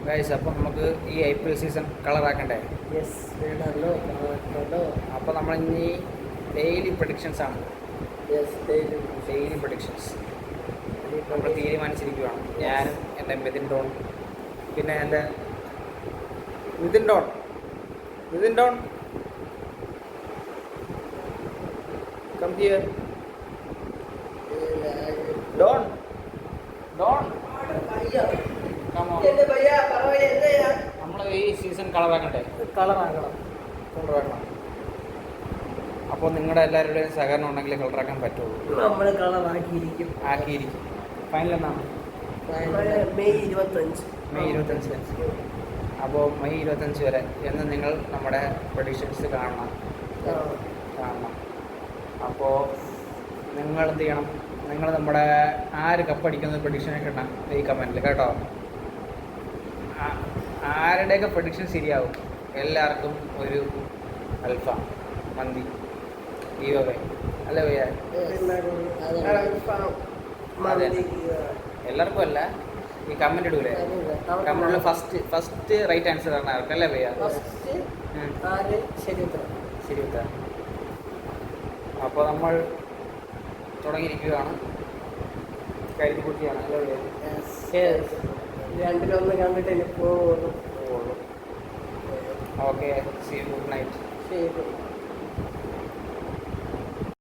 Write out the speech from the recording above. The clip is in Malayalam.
ഗൈസ്, അപ്പോൾ നമുക്ക് ഈ IPL സീസൺ കളറാക്കണ്ടേ? യെസ്, വേണമല്ലോ. അപ്പോൾ നമ്മൾ ഇനി ഡെയിലി പ്രഡിക്ഷൻസ് ആണ്. യെസ്, ഡെയിലി പ്രഡിക്ഷൻസ് നമ്മൾ തീരുമാനിച്ചിരിക്കുകയാണ്. ഞാനും എൻ്റെ മിഥുൻ ഡോൺ, പിന്നെ എൻ്റെ Mithun Don come here. Don നമ്മൾ ഈ സീസൺ കളറാക്കണ്ടേ? കളറാക്കണം. കളറാക്കണം. അപ്പോൾ നിങ്ങളുടെ എല്ലാവരുടെയും സഹകരണം ഉണ്ടെങ്കിൽ കളറാക്കാൻ പറ്റുള്ളൂ. നമ്മൾ കളറാക്കിയിരിക്കും. ഫൈനൽ എന്നാണ്? മെയ് 25. മെയ് 25. അപ്പോൾ മെയ് 25 വരെ എന്ന് നിങ്ങൾ നമ്മുടെ പ്രഡിക്ഷൻസ് കാണണം. അപ്പോൾ നിങ്ങൾ എന്ത് ചെയ്യണം? നിങ്ങൾ നമ്മുടെ ആര് കപ്പടിക്കുന്ന പ്രഡിക്ഷനൊക്കെ ഇടണം ഈ കമൻറ്റിൽ കേട്ടോ. ആരുടെയൊക്കെ പ്രഡിക്ഷൻ ശരിയാവും എല്ലാവർക്കും ഒരു അൽഫാം മന്തി ഗീവ് അല്ലേ ഭയ്യ? എല്ലാവർക്കും അല്ല, ഈ കമൻറ്റ് ഇടൂലേ? കമൻറ്റിൽ ഫസ്റ്റ് റൈറ്റ് ആൻസർ ആണ് അവർക്കല്ലേ ഭയ്യ? ശരി ഉത്തരം. അപ്പോൾ നമ്മൾ തുടങ്ങിയിരിക്കുകയാണ്. കരുതിക്കുട്ടിയാണ് അല്ലേ ഭയ്യ? രണ്ടിലൊന്ന് കണ്ടിട്ട് എനിക്ക് പോകുള്ളൂ. Okay, see you, good night. ശരി.